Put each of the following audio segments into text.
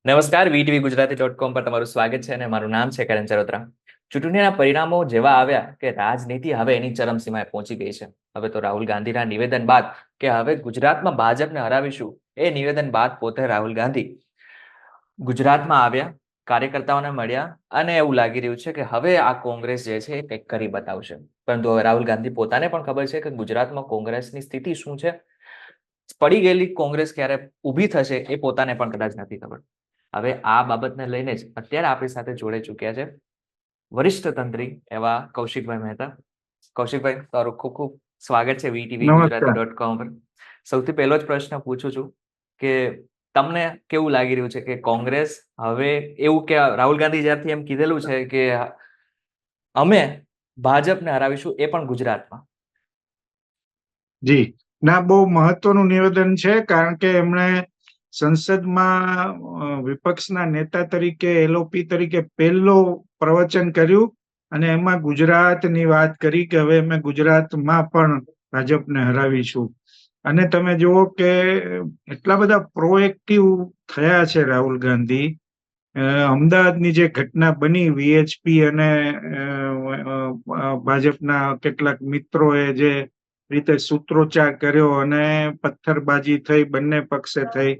નમસ્કાર, વીટીવી ગુજરાતી.com પર તમારું સ્વાગત છે અને મારું નામ છે કરણ ચરોતરા. ચૂંટણીના પરિણામો જેવા આવ્યા કે રાજનીતિ હવે એની ચરમસીમાએ પહોંચી ગઈ છે. હવે તો રાહુલ ગાંધીના નિવેદન બાદ કે હવે ગુજરાતમાં ભાજપને હરાવીશું, એ નિવેદન બાદ પોતે રાહુલ ગાંધી ગુજરાતમાં આવ્યા, કાર્યકર્તાઓને મળ્યા અને એવું લાગી રહ્યું છે કે હવે આ કોંગ્રેસ જે છે એ કંઈક કરી બતાવશે. પરંતુ હવે રાહુલ ગાંધી પોતાને પણ ખબર છે કે ગુજરાતમાં કોંગ્રેસની સ્થિતિ શું છે. પડી ગયેલી કોંગ્રેસ ક્યારે ઊભી થશે એ પોતાને પણ કદાચ નથી ખબર. હવે આ બાબતને લઈને જ અત્યારે આપણી સાથે જોડે ચૂક્યા છે વરિષ્ઠ તંત્રી એવા કૌશિકભાઈ મહેતા. કૌશિકભાઈ, તારું ખૂબ ખૂબ સ્વાગત છે વીટીવી નમસ્કાર. ગુજરાતી.com પર. સૌથી પહેલો જ પ્રશ્ન પૂછું છું કે તમને કેવું લાગી રહ્યું છે કે કોંગ્રેસ હવે એવું કે રાહુલ ગાંધી જ્યારથી એમ કીધેલું છે કે અમે ભાજપને હરાવીશું, એ પણ ગુજરાતમાં? જી ના, બહુ મહત્વનું નિવેદન છે, કારણ કે એમણે સંસદમાં વિપક્ષના નેતા તરીકે એલઓપી તરીકે પહેલું પ્રવચન કર્યું અને એમાં ગુજરાતની વાત કરી કે હવે અમે ગુજરાતમાં પણ ભાજપને હરાવીશું. અને તમે જુઓ કે એટલા બધા પ્રોએક્ટિવ થયા છે રાહુલ ગાંધી. અમદાવાદની જે ઘટના બની, વીએચપી અને ભાજપના કેટલાક મિત્રોએ જે રીતે સૂત્રોચ્ચાર કર્યો અને પથ્થરબાજી થઈ બંને પક્ષે થઈ,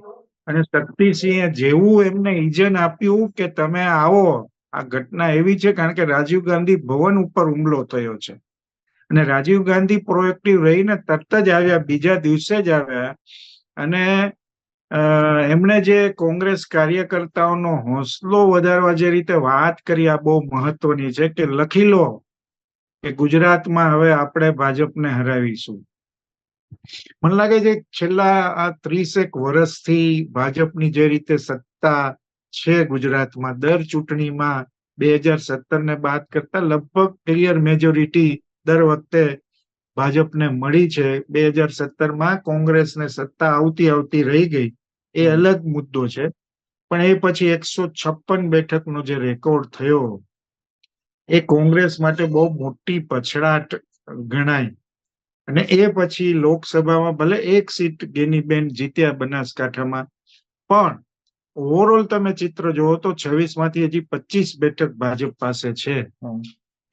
અને શક્તિસિંહે જેવું એમને ઇજન આપ્યું કે તમે આવો. આ ઘટના એવી છે કારણ કે રાજીવ ગાંધી ભવન ઉપર હુમલો થયો છે અને રાજીવ ગાંધી પ્રોએક્ટિવ રહીને તરત જ આવ્યા, બીજા દિવસે જ આવ્યા. અને એમણે જે કોંગ્રેસ કાર્યકર્તાઓનો હોંસલો વધારવા જે રીતે વાત કરી, આ બહુ મહત્વની છે કે લખી લો કે ગુજરાતમાં હવે આપણે ભાજપને હરાવીશું. મને લાગે છે છેલ્લા આ 30 વર્ષથી ભાજપની જે રીતે સત્તા છે ગુજરાતમાં, દર ચૂંટણીમાં 2017 ને બાદ કરતા લગભગ ક્લિયર મેજોરિટી દર વખતે ભાજપને મળી છે. 2017માં કોંગ્રેસને સત્તા આવતી રહી ગઈ, એ અલગ મુદ્દો છે. પણ એ પછી 156 બેઠકનો જે રેકોર્ડ થયો, એ કોંગ્રેસ માટે બહુ મોટી પછડાટ ગણાય. અને એ પછી લોકસભામાં ભલે એક સીટ ગેનીબેન જીત્યા બનાસકાંઠામાં, પણ ઓવરઓલ તમે ચિત્ર જોવો તો 26માંથી હજી 25 બેઠક ભાજપ પાસે છે.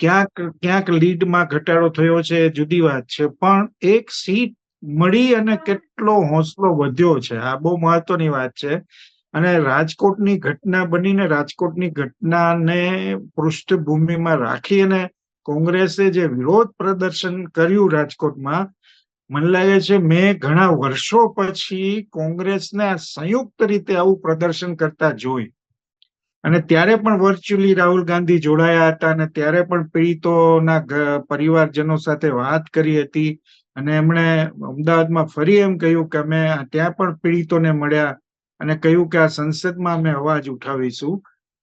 ક્યાંક લીડમાં ઘટાડો થયો છે એ જુદી વાત છે, પણ એક સીટ મળી અને કેટલો હોંસલો વધ્યો છે, આ બહુ મહત્વની વાત છે. અને રાજકોટની ઘટના બનીને, રાજકોટની ઘટનાને પૃષ્ઠભૂમિમાં રાખી અને કોંગ્રેસે જે વિરોધ પ્રદર્શન કર્યું રાજકોટમાં, મને લાગે છે મેં ઘણા વર્ષો પછી કોંગ્રેસને સંયુક્ત રીતે આવું પ્રદર્શન કરતા જોઈ. અને ત્યારે પણ વર્ચ્યુઅલી રાહુલ ગાંધી જોડાયા હતા અને ત્યારે પણ પીડિતોના પરિવારજનો સાથે વાત કરી હતી. અને એમણે અમદાવાદમાં ફરી એમ કહ્યું કે અમે ત્યાં પણ પીડિતોને મળ્યા અને કહ્યું કે આ સંસદમાં અમે અવાજ ઉઠાવીશું.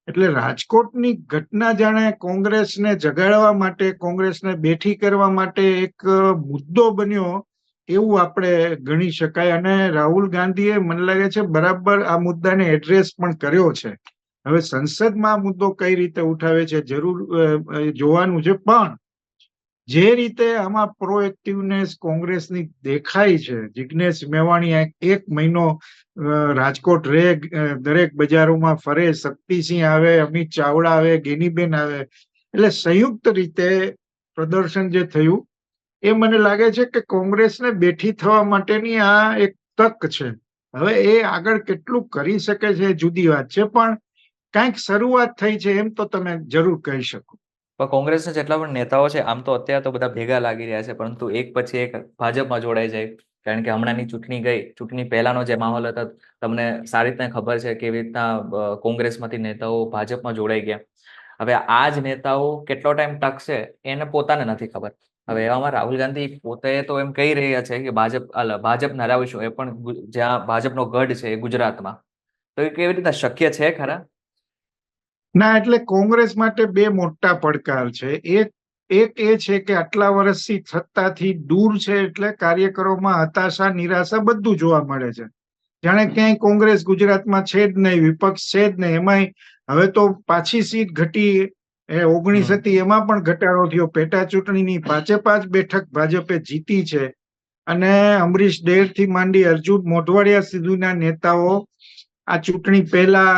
એટલે રાજકોટની ઘટના જાણે કોંગ્રેસને જગાડવા માટે, કોંગ્રેસને બેઠી કરવા માટે એક મુદ્દો બન્યો એવું આપણે ગણી શકાય. અને રાહુલ ગાંધીએ મને લાગે છે બરાબર આ મુદ્દાને એડ્રેસ પણ કર્યો છે. હવે સંસદમાં આ મુદ્દો કઈ રીતે ઉઠાવે છે જરૂર જોવાનું છે, પણ જે રીતે આમાં પ્રોએક્ટિવનેસ કોંગ્રેસની દેખાય છે, જિગ્નેશ મેવાણી એક મહિનો રાજકોટ રહે, દરેક બજારોમાં ફરે, શક્તિસિંહ આવે, અમિત ચાવડા આવે, ગેનીબેન આવે, એટલે સંયુક્ત રીતે પ્રદર્શન જે થયું, એ મને લાગે છે કે કોંગ્રેસને બેઠી થવા માટેની આ એક તક છે. હવે એ આગળ કેટલું કરી શકે છે જુદી વાત છે, પણ કંઈક શરૂઆત થઈ છે એમ તો તમે જરૂર કહી શકો. પણ કોંગ્રેસના જેટલા પણ નેતાઓ છે, આમ તો અત્યારે તો બધા ભેગા લાગી રહ્યા છે, પરંતુ એક પછી એક ભાજપમાં જોડાઈ જાય. કારણ કે હમણાંની ચૂંટણી ગઈ, ચૂંટણી પહેલાનો જે માહોલ હતો તમને સારી રીતના ખબર છે, કેવી રીતના કોંગ્રેસમાંથી નેતાઓ ભાજપમાં જોડાઈ ગયા. હવે આ જ નેતાઓ કેટલો ટાઈમ ટકશે એને પોતાને નથી ખબર. હવે એવામાં રાહુલ ગાંધી પોતે તો એમ કહી રહ્યા છે કે ભાજપને હરાવીશું, એ પણ જ્યાં ભાજપનો ગઢ છે એ ગુજરાતમાં. તો એ કેવી રીતના શક્ય છે ખરા? ના, એટલે કોંગ્રેસ માટે બે મોટા પડકાર છે. એક એ છે કે આટલા વર્ષથી સત્તાથી દૂર છે, એટલે કાર્યકરોમાં હતાશા, નિરાશા બધું જોવા મળે છે. જાણે ક્યાંય કોંગ્રેસ ગુજરાતમાં છે જ નહીં, વિપક્ષ છે જ નહીં. એમાંય હવે તો પાછી સીટ ઘટી, 19 હતી એમાં પણ ઘટાડો થયો. પેટા ચૂંટણીની 5 બેઠક ભાજપે જીતી છે. અને અમરીશ ડેર થી માંડી અર્જુન મોઢવાડિયા સુધીના નેતાઓ આ ચૂંટણી પહેલા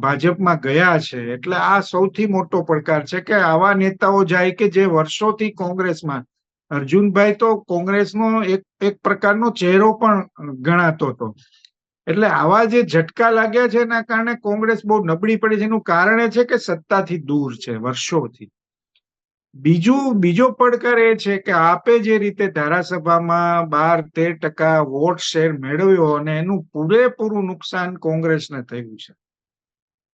ભાજપમાં ગયા છે. એટલે આ સૌથી મોટો પડકાર છે કે આવા નેતાઓ જાય કે જે વર્ષોથી કોંગ્રેસમાં, અર્જુનભાઈ તો કોંગ્રેસનો એક પ્રકારનો ચહેરો પણ ગણાતો હતો. એટલે આવા જે ઝટકા લાગ્યા છે એના કારણે કોંગ્રેસ બહુ નબળી પડી છે. એનું કારણ એ છે કે સત્તાથી દૂર છે વર્ષોથી. બીજો પડકાર એ છે કે આપે જે રીતે ધારાસભામાં 12-13% વોટ શેર મેળવ્યો અને એનું પૂરેપૂરું નુકસાન કોંગ્રેસને થયું છે.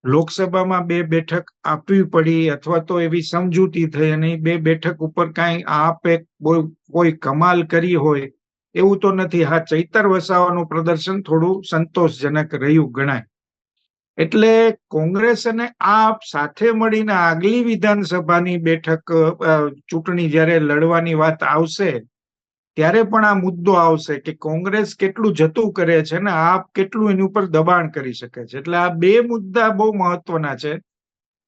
લોકસભામાં 2 બેઠક આપવી પડી અથવા તો એવી સમજૂતી થઈ અને 2 બેઠક ઉપર કાંઈ આપે કોઈ કમાલ કરી હોય એવું તો નથી. હા, ચૈતર વસાવાનું પ્રદર્શન થોડું સંતોષજનક રહ્યું ગણાય. એટલે કોંગ્રેસ અને આપ સાથે મળીને આગલી વિધાનસભાની બેઠક ચૂંટણી જ્યારે લડવાની વાત આવશે ત્યારે પણ આ મુદ્દો આવશે કે કોંગ્રેસ કેટલું જતું કરે છે ને આપ કેટલું એની ઉપર દબાણ કરી શકે છે. એટલે આ 2 મુદ્દા બહુ મહત્વના છે.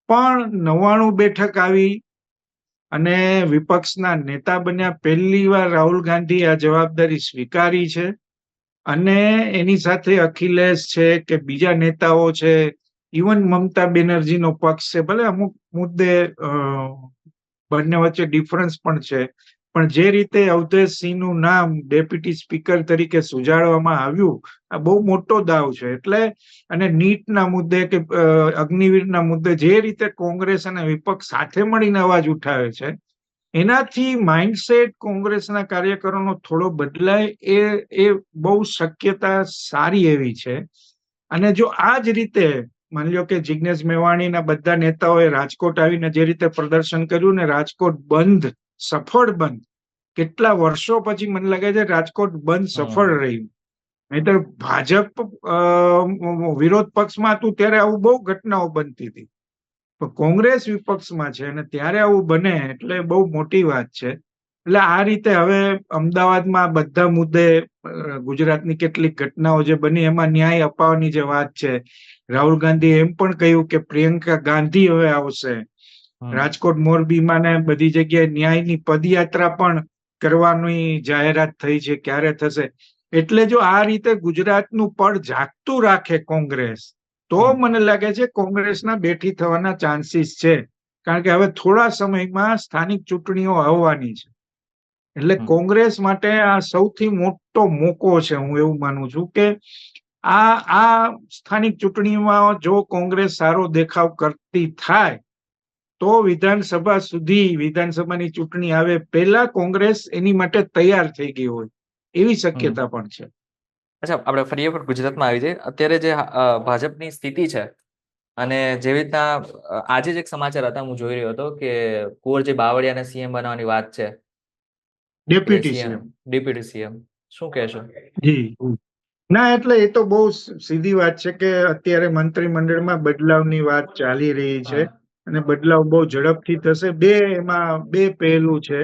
પણ 99 બેઠક આવી અને વિપક્ષના નેતા બન્યા. પહેલી વાર રાહુલ ગાંધી આ જવાબદારી સ્વીકારી છે અને એની સાથે અખિલેશ છે કે બીજા નેતાઓ છે, ઇવન મમતા બેનર્જીનો પક્ષ છે, ભલે અમુક મુદ્દે બંને વચ્ચે ડિફરન્સ પણ છે, પણ જે રીતે અવધેશ સિંહનું નામ ડેપ્યુટી સ્પીકર તરીકે સુજાડવામાં આવ્યું, આ બહુ મોટો દાવ છે. એટલે અને નીટના મુદ્દે કે અગ્નિવીરના મુદ્દે જે રીતે કોંગ્રેસ અને વિપક્ષ સાથે મળીને અવાજ ઉઠાવે છે એનાથી માઇન્ડસેટ કોંગ્રેસના કાર્યકરોનો થોડો બદલાય એ બહુ શક્યતા સારી એવી છે. અને જો આ જ રીતે માની લો કે જિગ્નેશ મેવાણીના બધા નેતાઓએ રાજકોટ આવીને જે રીતે પ્રદર્શન કર્યું ને રાજકોટ બંધ સફળ બંધ, કેટલા વર્ષો પછી મને લાગે છે રાજકોટ બંધ સફળ રહ્યું. નહીતર ભાજપ વિરોધ પક્ષમાં હતું ત્યારે આવું બહુ ઘટનાઓ બનતી હતી. કોંગ્રેસ વિપક્ષમાં છે અને ત્યારે આવું બને એટલે બહુ મોટી વાત છે. એટલે આ રીતે હવે અમદાવાદમાં બધા મુદ્દે ગુજરાતની કેટલીક ઘટનાઓ જે બની એમાં ન્યાય અપાવવાની જે વાત છે. રાહુલ ગાંધી એમ પણ કહ્યું કે પ્રિયંકા ગાંધી હવે આવશે. રાજકોટ મોરબીમાં ને બધી જગ્યાએ ન્યાયની પદયાત્રા પણ કરવાની જાહેરાત થઈ છે. ક્યારે થશે? એટલે જો આ રીતે ગુજરાતનું પડ જાગતું રાખે કોંગ્રેસ તો મને લાગે છે કોંગ્રેસના બેઠી થવાના ચાન્સીસ છે. કારણ કે હવે થોડા સમયમાં સ્થાનિક ચૂંટણીઓ આવવાની છે. એટલે કોંગ્રેસ માટે આ સૌથી મોટો મોકો છે. હું એવું માનું છું કે આ સ્થાનિક ચૂંટણીમાં જો કોંગ્રેસ સારો દેખાવ કરતી થાય તો વિધાનસભાની ચૂંટણી આવે પહેલા કોંગ્રેસ એની માટે તૈયાર થઈ ગઈ હોય એવી શક્યતા પણ છે. અચ્છા, આપણે ફરીએ પર ગુજરાતમાં આવી જઈએ. અત્યારે જે ભાજપની સ્થિતિ છે અને જેવી રીતના આજે જ એક સમાચાર હતા, હું જોઈ રહ્યો હતો કે કુંવરજી બાવળિયાને સીએમ બનાવવાની વાત છે. ડેપ્યુટી સીએમ શું કહેશો? જી ના, એટલે એ તો બહુ સીધી વાત છે કે અત્યારે મંત્રીમંડળમાં બદલાવની વાત ચાલી રહી છે અને બદલાવ બહુ ઝડપથી થશે. એમાં બે પહેલું છે.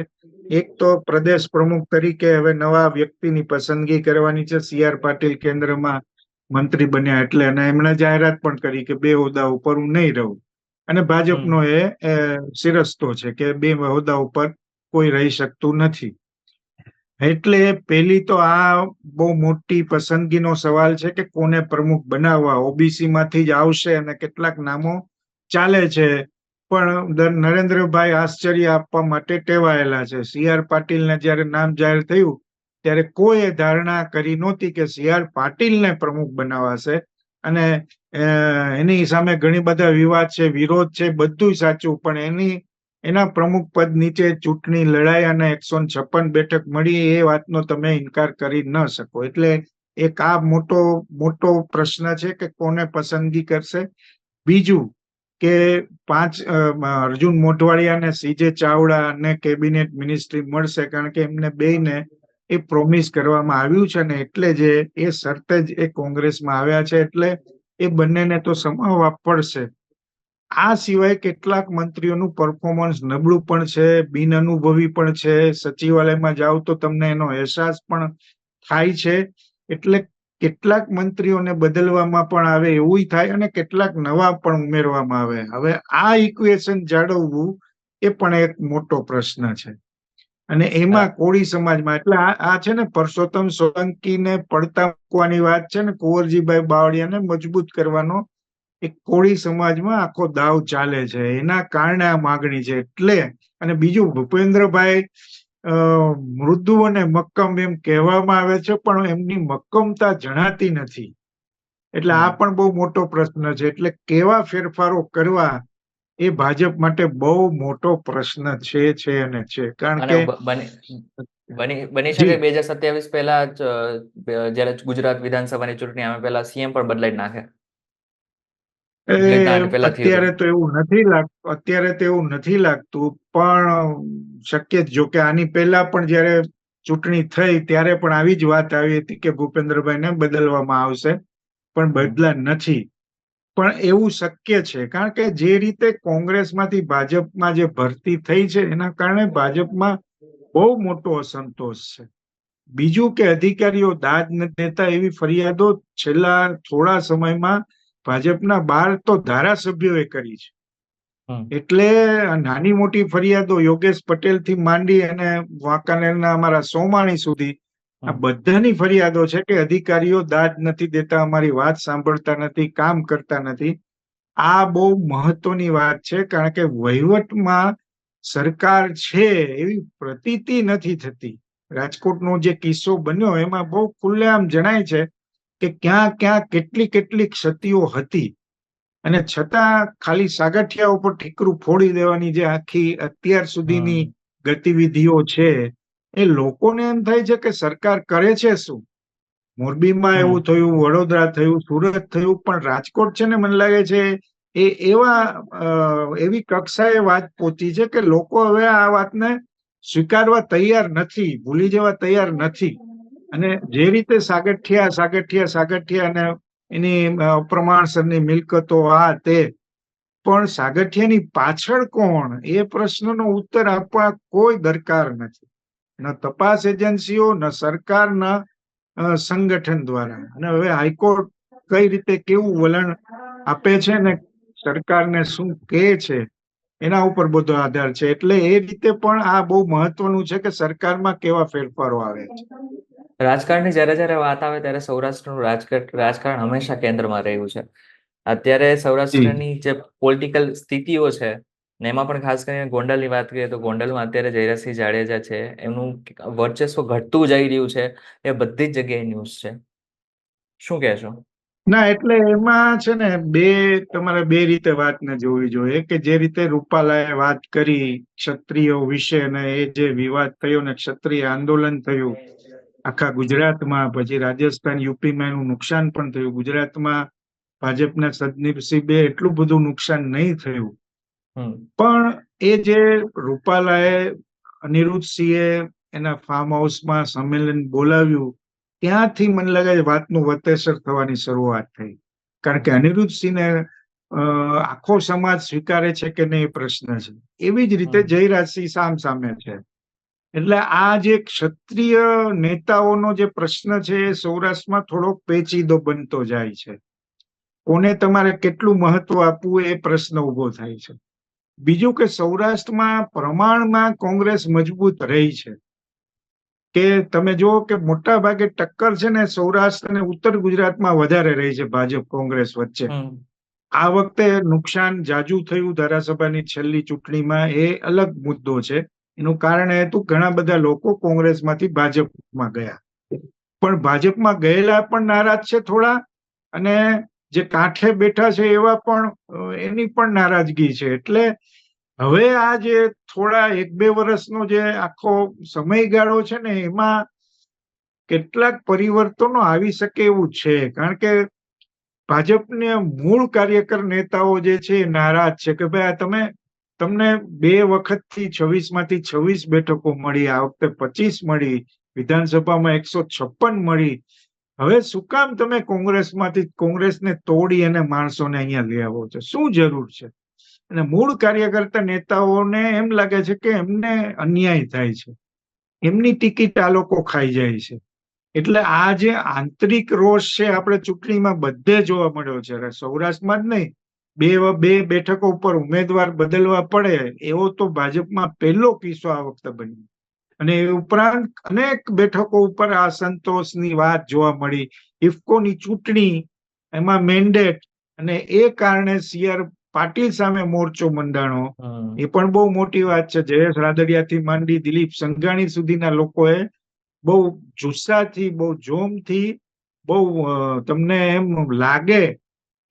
એક તો પ્રદેશ પ્રમુખ તરીકે હવે નવા વ્યક્તિની પસંદગી કરવાની છે. CR પાટીલ કેન્દ્રમાં મંત્રી બન્યા એટલે અને એમણે જાહેરાત પણ કરી કે 2 હોદ્દા ઉપર હું નહીં રહું. અને ભાજપનો એ શિરસ્તો છે કે 2 હોદ્દા ઉપર કોઈ રહી શકતું નથી. એટલે પેલી તો આ બહુ મોટી પસંદગીનો સવાલ છે કે કોને પ્રમુખ બનાવવા. ઓબીસી માંથી જ આવશે અને કેટલાક નામો ચાલે છે પણ નરેન્દ્રભાઈ આશ્ચર્ય આપવા માટે ટેવાયેલા છે. CR પાટીલને જયારે નામ જાહેર થયું ત્યારે કોઈ ધારણા કરી નહોતી કે CR પાટીલને પ્રમુખ બનાવાશે. અને એની સામે ઘણી બધા વિવાદ છે, વિરોધ છે, બધું સાચું, પણ એના પ્રમુખ પદ નીચે ચૂંટણી લડાઈ અને 156 બેઠક મળી એ વાતનો તમે ઇનકાર કરી ન શકો. એટલે એક આ મોટો પ્રશ્ન છે કે કોને પસંદગી કરશે. બીજું કે અર્જુન મોઢવાડિયા અને CJ ચાવડા ને કેબિનેટ મિનિસ્ટ્રી મળશે કારણ કે એમને બેયને એ પ્રોમિસ કરવામાં આવ્યું છે ને એટલે જ એ શરતે જ એ કોંગ્રેસમાં આવ્યા છે. એટલે એ બંનેને તો સમાવવા પડશે. આ સિવાય કેટલાક મંત્રીઓનું પરફોર્મન્સ નબળું પણ છે, બિનઅનુભવી પણ છે. સચિવાલયમાં જાઓ તો તમને એનો અહેસાસ પણ થાય છે. એટલે કેટલાક મંત્રીઓને બદલવામાં પણ આવે એવું થાય અને કેટલાક નવા પણ ઉમેરવામાં આવે. હવે આ ઇક્વેશન જાળવવું એ પણ એક મોટો પ્રશ્ન છે. અને એમાં કોળી સમાજમાં એટલે આ છે ને પરસોત્તમ સોલંકીને પડતા મૂકવાની વાત છે ને કુંવરજીભાઈ બાવળિયાને મજબૂત કરવાનો એક કોળી સમાજમાં આખો દાવ ચાલે છે, એના કારણે આ માગણી છે. એટલે અને બીજું, ભૂપેન્દ્રભાઈ મૃદુ અને મક્કમ એમ કહેવામાં આવે છે, પણ એમની મક્કમતા જણાતી નથી. એટલે આ પણ બહુ મોટો પ્રશ્ન છે. એટલે કેવા ફેરફારો કરવા એ ભાજપ માટે બહુ મોટો પ્રશ્ન છે અને છે. કારણ અને કે બની શકે 2027 પહેલા જ જ્યારે ગુજરાત વિધાનસભાની ચૂંટણી આવે પહેલા સીએમ પણ બદલાઈ નાખે, જે રીતના આની પહેલા થયું હતું. અત્યારે તો એવું નથી લાગતું, પણ શક્ય જ. જો કે આની પહેલા પણ જયારે ચૂંટણી થઈ ત્યારે પણ આવી જ વાત આવી હતી કે ભૂપેન્દ્રભાઈને બદલવામાં આવશે, પણ બદલા નથી. પણ એવું શક્ય છે, કારણ કે જે રીતે કોંગ્રેસમાંથી ભાજપમાં જે ભરતી થઈ છે એના કારણે ભાજપમાં બહુ મોટો અસંતોષ છે. બીજું કે અધિકારીઓ દાદ નથી દેતા એવી ફરિયાદો છેલ્લા થોડા સમયમાં ભાજપના 12 તો ધારાસભ્યોએ કરી છે. એટલે નાની મોટી ફરિયાદો યોગેશ પટેલ થી માંડી અને વાંકાનેરના અમારા સોમાણી સુધી આ બધાની ફરિયાદો છે કે અધિકારીઓ દાદ નથી દેતા, અમારી વાત સાંભળતા નથી, કામ કરતા નથી. આ બહુ મહત્વની વાત છે, કારણ કે વહીવટમાં સરકાર છે એવી પ્રતીતિ નથી થતી. રાજકોટનો જે કિસ્સો બન્યો એમાં બહુ ખુલ્લેઆમ જણાય છે કે ક્યાં ક્યાં કેટલી કેટલી ક્ષતિઓ હતી, અને છતાં ખાલી સાગઠિયા ઉપર ઠીકરું ફોડી દેવાની જે આખી અત્યાર સુધીની ગતિવિધિઓ છે, એ લોકોને એમ થાય છે કે સરકાર કરે છે શું. મોરબીમાં એવું થયું, વડોદરા થયું, સુરત થયું, પણ રાજકોટ છે ને મને લાગે છે એ એવી કક્ષાએ વાત પહોંચી છે કે લોકો હવે આ વાતને સ્વીકારવા તૈયાર નથી, ભૂલી જવા તૈયાર નથી. અને જે રીતે સાગઠિયા અને એની પ્રમાણસરની મિલકતો આ તે, પણ સાગઠિયાની પાછળ કોણ એ પ્રશ્નનો ઉત્તર આપવા કોઈ દરકાર નથી, ન તપાસ એજન્સીઓ, ન સરકારના સંગઠન દ્વારા. અને હવે હાઈકોર્ટ કઈ રીતે કેવું વલણ આપે છે ને સરકારને શું કહે છે એના ઉપર બધો આધાર છે. એટલે એ રીતે પણ આ બહુ મહત્વનું છે કે સરકારમાં કેવા ફેરફારો આવે છે. રાજકારણની જ્યારે વાત આવે ત્યારે સૌરાષ્ટ્રનું રાજકારણ હંમેશા કેન્દ્રમાં રહ્યું છે. અત્યારે સૌરાષ્ટ્રની જે પોલિટિકલ સ્થિતિઓ છે ને એમાં પણ ખાસ કરીને ગોંડલની વાત કરીએ તો ગોંડલમાં અત્યારે જયરાજસિંહ જાડેજા છે, એમનું વર્ચસ્વ ઘટતું જઈ રહ્યું છે, એ બધી જ જગ્યાએ ન્યૂઝ છે. શું કહેશો? ના, એટલે એમાં છે ને તમારે બે રીતે વાતને જોવી જોઈએ. કે જે રીતે રૂપાલાએ વાત કરી ક્ષત્રિયો વિશે અને એ જે વિવાદ થયો ને ક્ષત્રિય આંદોલન થયું આખા ગુજરાતમાં, પછી રાજસ્થાન યુપીમાં એનું નુકસાન પણ થયું. ગુજરાતમાં ભાજપના સદનસીબે એટલું બધું નુકસાન નહીં થયું, પણ એ જે રૂપાલાએ અનિરુદ્ધસિંહે એના ફાર્મ હાઉસમાં સંમેલન બોલાવ્યું ત્યાંથી મને લાગે વાતનું વતેસર થવાની શરૂઆત થઈ. કારણ કે અનિરુદ્ધસિંહને આખો સમાજ સ્વીકારે છે કે નહીં એ પ્રશ્ન છે. એવી જ રીતે જયરાજસિંહ સામે છે. એટલે આ જે ક્ષત્રિય નેતાઓનો જે પ્રશ્ન છે એ સૌરાષ્ટ્રમાં થોડો પેચીદો બનતો જાય છે. કોને તમારે કેટલું મહત્વ આપવું એ પ્રશ્ન ઉભો થાય છે. બીજું કે સૌરાષ્ટ્રમાં પ્રમાણમાં કોંગ્રેસ મજબૂત રહી છે. કે તમે જુઓ કે મોટા ભાગે ટક્કર છે ને સૌરાષ્ટ્ર અને ઉત્તર ગુજરાતમાં વધારે રહી છે ભાજપ કોંગ્રેસ વચ્ચે. આ વખતે નુકસાન જાજુ થયું ધારાસભાની છેલ્લી ચૂંટણીમાં, એ અલગ મુદ્દો છે. એનું કારણ એ હતું ઘણા બધા લોકો કોંગ્રેસમાંથી ભાજપમાં ગયા, પણ ભાજપમાં ગયેલા પણ નારાજ છે થોડા, અને જે કાંઠે બેઠા છે એવા પણ એની પણ નારાજગી છે. એટલે હવે આ જે થોડા 1-2 વર્ષનો જે આખો સમયગાળો છે ને એમાં કેટલાક પરિવર્તનો આવી શકે એવું છે. કારણ કે ભાજપને મૂળ કાર્યકર નેતાઓ જે છે એ નારાજ છે કે ભાઈ તમને 2 વખતથી 26માંથી 26 બેઠકો મળી, આ વખતે 25 મળી, વિધાનસભામાં 156 મળી. હવે શું કામ તમે કોંગ્રેસને તોડી અને માણસોને અહીંયા લઈ આવો છો? શું જરૂર છે? અને મૂળ કાર્યકર્તા નેતાઓને એમ લાગે છે કે એમને અન્યાય થાય છે, એમની ટિકિટ આ લોકો ખાઈ જાય છે. એટલે આ જે આંતરિક રોષ છે આપણે ચૂંટણીમાં બધે જોવા મળ્યો છે. સૌરાષ્ટ્રમાં જ નહીં, બે બેઠકો ઉપર ઉમેદવાર બદલવા પડે એવો તો ભાજપમાં પહેલો કિસ્સો આ વખતે બન્યો. અને એ ઉપરાંત અનેક બેઠકો ઉપર આ સંતોષની વાત જોવા મળી. ઇફકોની ચૂંટણી, એમાં મેન્ડેટ અને એ કારણે સી.આર. પાટીલ સામે મોરચો મંડાણો. હમ એ પણ બહુ મોટી વાત છે. જયેશ રાદડિયાથી માંડી દિલીપ સંઘાણી સુધીના લોકોએ બહુ જુસ્સાથી, બહુ જોમથી, બહુ તમને એમ લાગે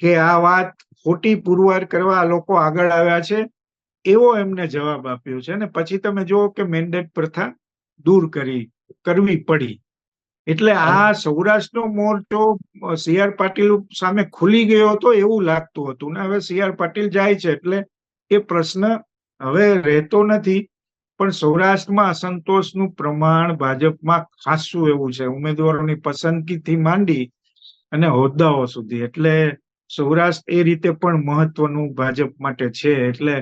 કે આ વાત ખોટી પુરવાર કરવા આ લોકો આગળ આવ્યા છે એવો એમને જવાબ આપ્યો છે. અને પછી તમે જુઓ કે મેન્ડેટ પ્રથા દૂર કરવી પડી. એટલે અને આ સૌરાષ્ટ્રનો મોરચો સી.આર. પાટીલ સામે ખુલી ગયો હતો એવું લાગતું હતું ને હવે સી.આર. પાટીલ જાય છે એટલે એ પ્રશ્ન હવે રહેતો નથી. પણ સૌરાષ્ટ્રમાં અસંતોષનું પ્રમાણ ભાજપમાં ખાસું એવું છે, ઉમેદવારોની પસંદગીથી માંડી અને હોદ્દાઓ સુધી. એટલે સૌરાષ્ટ્ર એ રીતે પણ મહત્વનું ભાજપ માટે છે. એટલે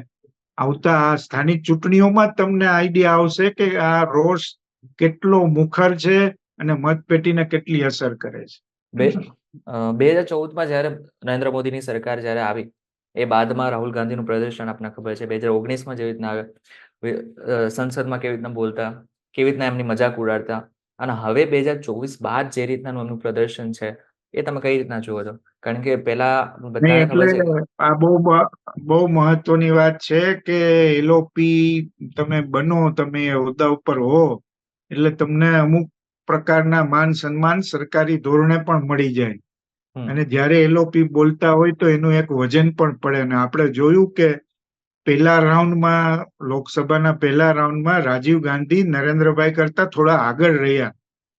આવતા આ સ્થાનિક ચૂંટણીઓમાં જ તમને આઈડિયા આવશે કે આ રોષ કેટલો મુખર છે અને મતપેટીને કેટલી અસર કરે છે. બે 2014માં જ્યારે નરેન્દ્ર મોદીની સરકાર જ્યારે આવી એ બાદમાં રાહુલ ગાંધીનું પ્રદર્શન આપણને ખબર છે. 2019માં જેવી રીતના સંસદમાં કેવી રીતના બોલતા, કેવી રીતના એમની મજાક ઉડાડતા, અને હવે 2024 બાદ જે રીતનાનું એમનું પ્રદર્શન છે એ તમે કઈ રીતના જુઓ છો? કારણ કે પેલા નહીં, બધાને એટલે ખબર છે. આ બહુ મહત્વની વાત છે કે એલઓપી તમે બનો, તમે એ હોદ્દા ઉપર હો એટલે તમને અમુક પ્રકારના માન સન્માન સરકારી ધોરણે પણ મળી જાય. હમ અને જ્યારે એલઓપી બોલતા હોય તો એનું એક વજન પણ પડે. અને આપણે જોયું કે પહેલા રાઉન્ડમાં, લોકસભાના પહેલા રાઉન્ડમાં રાજીવ ગાંધી નરેન્દ્રભાઈ કરતા થોડા આગળ રહ્યા,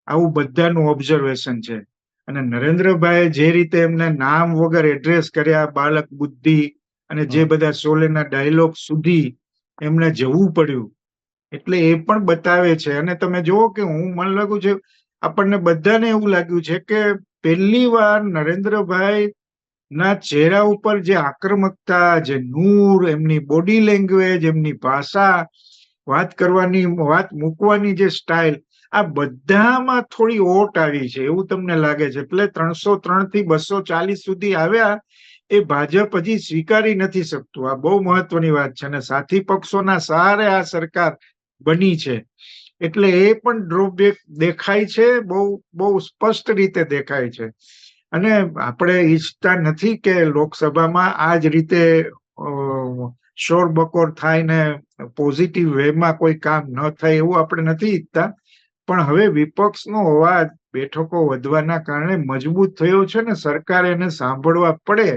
આવું બધાનું ઓબ્ઝર્વેશન છે. અને નરેન્દ્રભાઈ જે રીતે એમને નામ વગર એડ્રેસ કર્યા, બાળક બુદ્ધિ અને જે હમ બધા શોલેના ડાયલોગ સુધી એમને જવું પડ્યું, એટલે એ પણ બતાવે છે. અને તમે જુઓ કે મને લાગુ છે આપણને બધાને એવું લાગ્યું છે કે પહેલી વાર નરેન્દ્રભાઈ ના ચહેરા ઉપર જે આક્રમકતા, જે નૂર, એમની બોડી લેંગ્વેજ, એમની ભાષા, વાત કરવાની, વાત મૂકવાની જે સ્ટાઇલ, આ બધામાં થોડી ઓટ આવી છે એવું તમને લાગે છે. એટલે 303 થી 240 સુધી આવ્યા એ ભાજપ હજી સ્વીકારી નથી શકતું. આ બહુ મહત્વની વાત છે. અને સાથી પક્ષોના સહારે આ સરકાર બની છે. એટલે એ પણ ડ્રોબેક દેખાય છે, બહુ બહુ સ્પષ્ટ રીતે દેખાય છે. અને આપણે ઈચ્છતા નથી કે લોકસભામાં આ જ રીતે શોરબકોર થાય ને પોઝિટિવ વેમાં કોઈ કામ ન થાય એવું આપણે નથી ઈચ્છતા. પણ હવે વિપક્ષનો અવાજ બેઠકો વધવાના કારણે મજબૂત થયો છે ને સરકાર એને સાંભળવા પડે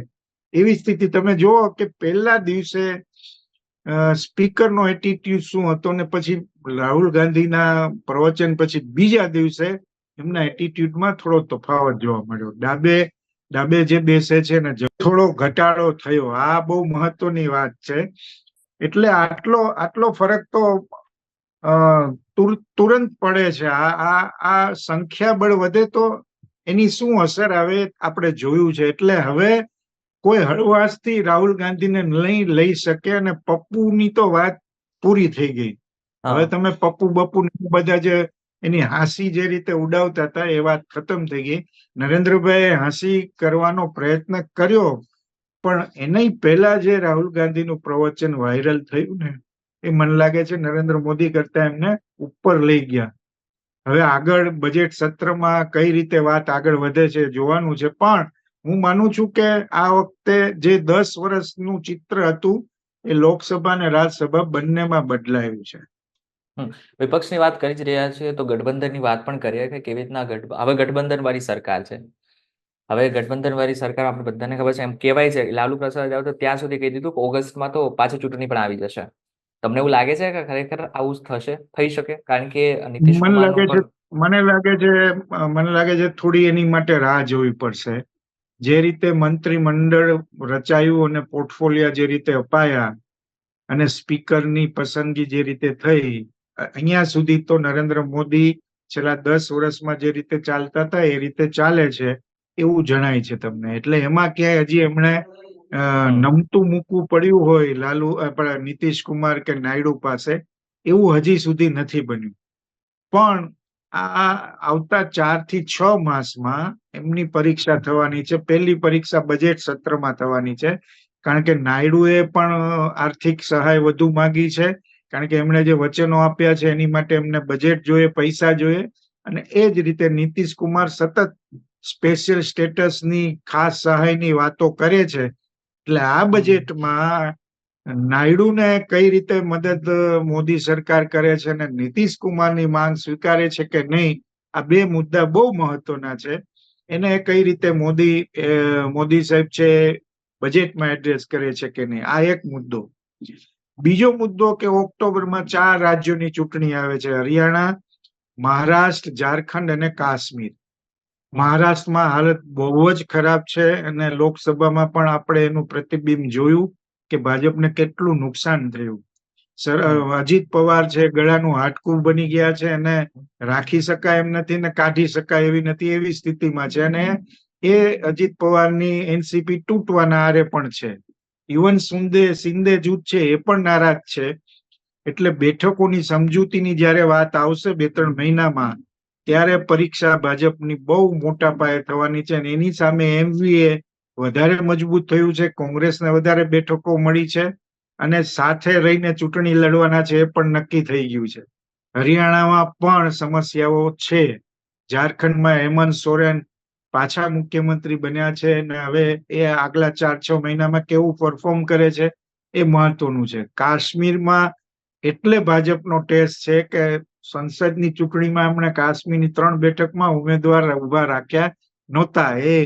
એવી સ્થિતિ. તમે જુઓ કે પહેલા દિવસે સ્પીકરનો એટીટ્યુડ શું હતો ને પછી રાહુલ ગાંધીના પ્રવચન પછી બીજા દિવસે એમના એટીટ્યુડમાં થોડો તફાવત જોવા મળ્યો. ડાબે જે બેસે છે ને થોડો ઘટાડો થયો. આ બહુ મહત્વની વાત છે. એટલે આટલો ફરક તો તુરંત પડે છે. આ સંખ્યાબળ વધે તો એની શું અસર આવે આપણે જોયું છે. એટલે હવે કોઈ હળવાશથી રાહુલ ગાંધીને નહીં લઈ શકે. અને પપ્પુની તો વાત પૂરી થઈ ગઈ. હવે હા તમે પપ્પુ બપ્પુ બધા જે એની હાંસી જે રીતે ઉડાવતા હતા એ વાત ખતમ થઈ ગઈ. નરેન્દ્રભાઈ હાંસી કરવાનો પ્રયત્ન કર્યો, પણ એની પહેલા જે રાહુલ ગાંધીનું પ્રવચન વાયરલ થયું ને એ મને લાગે છે નરેન્દ્ર મોદી કરતા એમને ઉપર લઈ ગયા. હવે આગળ બજેટ સત્રમાં કઈ રીતે વાત આગળ વધે છે જોવાનું છે. પણ હું માનું છું કે આ વખતે જે 10 વર્ષનું ચિત્ર હતું એ લોકસભા અને રાજ્યસભા બંનેમાં બદલાયું છે. વિપક્ષની વાત કરી જ રહ્યા છીએ તો ગઠબંધનની વાત પણ કરીએ કે કેવી રીતના હવે ગઠબંધન વાળી સરકાર છે. હવે ગઠબંધન વાળી સરકાર આપણે બધાને ખબર છે, એમ કહેવાય છે લાલુ પ્રસાદ યાદવ તો ત્યાં સુધી કહી દીધું કે ઓગસ્ટમાં તો પાછી ચૂંટણી પણ આવી જશે. તમને એવું લાગે છે કે ખરેખર આવું થઈ શકે? કારણ કે નીતિશ મને લાગે કુમારનું છે પણ મને લાગે છે થોડી એની માટે રાહ જોવી પડશે. જે રીતે મંત્રીમંડળ રચાયું અને પોર્ટફોલિયા જે રીતે અપાયા અને સ્પીકરની પસંદગી જે રીતે થઈ, અહીંયા સુધી તો નરેન્દ્ર મોદી છેલ્લા 10 વર્ષમાં જે રીતે ચાલતા હતા એ રીતે ચાલે છે એવું જણાય છે તમને. એટલે એમાં ક્યાંય હજી એમણે હમ નમતું મૂકવું પડ્યું હોય નીતિશ કુમાર કે નાયડુ પાસે, એવું હજી સુધી નથી બન્યું. પણ આ આવતા 4 થી 6 માસમાં એમની પરીક્ષા થવાની છે. પહેલી પરીક્ષા બજેટ સત્રમાં થવાની છે. કારણ કે નાયડુએ પણ આર્થિક સહાય વધુ માંગી છે. કારણ કે એમણે જે વચનો આપ્યા છે એની માટે એમને બજેટ જોઈએ, પૈસા જોઈએ. અને એ જ રીતે નીતિશ કુમાર સતત સ્પેશિયલ સ્ટેટસની ખાસ સહાયની વાતો કરે છે. એટલે આ બજેટમાં નાયડુને કઈ રીતે મદદ મોદી સરકાર કરે છે અને નીતિશ કુમારની માંગ સ્વીકારે છે કે નહીં, આ બે મુદ્દા બહુ મહત્વના છે. એને કઈ રીતે મોદી સાહેબ છે બજેટમાં એડ્રેસ કરે છે કે નહીં, આ એક મુદ્દો. બીજો મુદ્દો કે ઓક્ટોબરમાં 4 રાજ્યોની ચૂંટણી આવે છે, હરિયાણા, મહારાષ્ટ્ર, ઝારખંડ અને કાશ્મીર. મહારાષ્ટ્રમાં હાલત બહુ જ ખરાબ છે અને લોકસભામાં પણ આપણે એનું પ્રતિબિંબ જોયું કે ભાજપને કેટલું નુકસાન થયું. અજીત પવાર છે ગળાનું હાડકું બની ગયા છે અને રાખી શકાય એમ નથી ને કાઢી શકાય એવી નથી, એવી સ્થિતિમાં છે. અને એ અજીત પવારની એનસીપી તૂટવાના આરે પણ છે. ઇવન શિંદે જૂથ છે એ પણ નારાજ છે. એટલે બેઠકોની સમજૂતીની જયારે વાત આવશે 2-3 મહિનામાં, ત્યારે પરીક્ષા ભાજપની બહુ મોટા પાયે થવાની છે. અને એની સામે એમવીએ વધારે મજબૂત થયું છે, કોંગ્રેસને વધારે બેઠકો મળી છે અને સાથે રહીને ચૂંટણી લડવાના છે એ પણ નક્કી થઈ ગયું છે. હરિયાણામાં પણ સમસ્યાઓ છે. ઝારખંડમાં હેમંત સોરેન પાછા મુખ્યમંત્રી બન્યા છે અને હવે એ આગલા 4-6 મહિનામાં કેવું પરફોર્મ કરે છે એ મહત્વનું છે. કાશ્મીરમાં એટલે ભાજપનો ટેસ્ટ છે કે સંસદની ચૂંટણીમાં એમણે કાશ્મીરની 3 બેઠકમાં ઉમેદવાર ઉભા રાખ્યા નહોતા. એ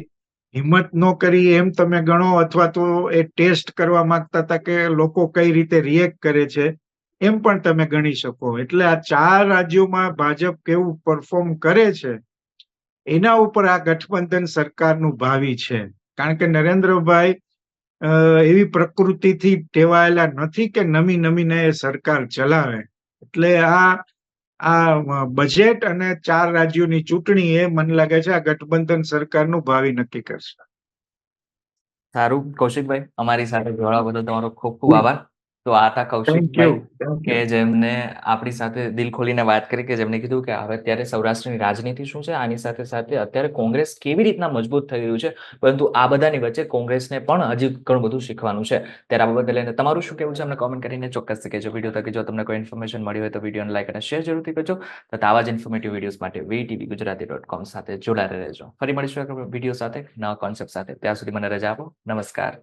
હિંમત ન કરી એમ તમે ગણો, અથવા તો એ ટેસ્ટ કરવા માંગતા હતા કે લોકો કઈ રીતે રિએક્ટ કરે છે એમ પણ તમે ગણી શકો. એટલે આ 4 રાજ્યોમાં ભાજપ કેવું પરફોર્મ કરે છે એના ઉપર આ ગઠબંધન સરકારનું ભાવિ છે. કારણ કે નરેન્દ્રભાઈ એવી પ્રકૃતિથી ટેવાયેલા નથી કે નમીને એ સરકાર ચલાવે. એટલે આ બજેટ અને 4 રાજ્યોની ચૂંટણી એ મને લાગે છે આ ગઠબંધન સરકારનું ભાવિ નક્કી કરશે. સારું કૌશિકભાઈ, અમારી સાથે જોડાવા બદલ તમારો ખૂબ ખૂબ આભાર. તો આ હતા કૌશિકભાઈ કે જેમને આપણી સાથે દિલ ખોલીને વાત કરી, કે જેમને કીધું કે હવે અત્યારે સૌરાષ્ટ્રની રાજનીતિ શું છે, આની સાથે સાથે અત્યારે કોંગ્રેસ કેવી રીતના મજબૂત થઈ રહ્યું છે, પરંતુ આ બધાની વચ્ચે કોંગ્રેસને પણ હજી ઘણું બધું શીખવાનું છે. ત્યારે આ બાબતે લઈને તમારું શું કહેવું છે અમને કોમેન્ટ કરીને ચોક્કસથી કહેજો. વિડીયો તકે જો તમને કોઈ ઇન્ફોર્મેશન મળી હોય તો વિડીયોને લાઈક અને શેર જરૂરથી કરજો. તથા આવા જ ઇન્ફોર્મેટિવ વિડીયોઝ માટે VTVgujarati.com સાથે જોડાયેલા રહેજો. ફરી મળીશું એક વિડીયો સાથે, નવા કોન્સેપ્ટ સાથે. ત્યાં સુધી મને રજા આપો. નમસ્કાર.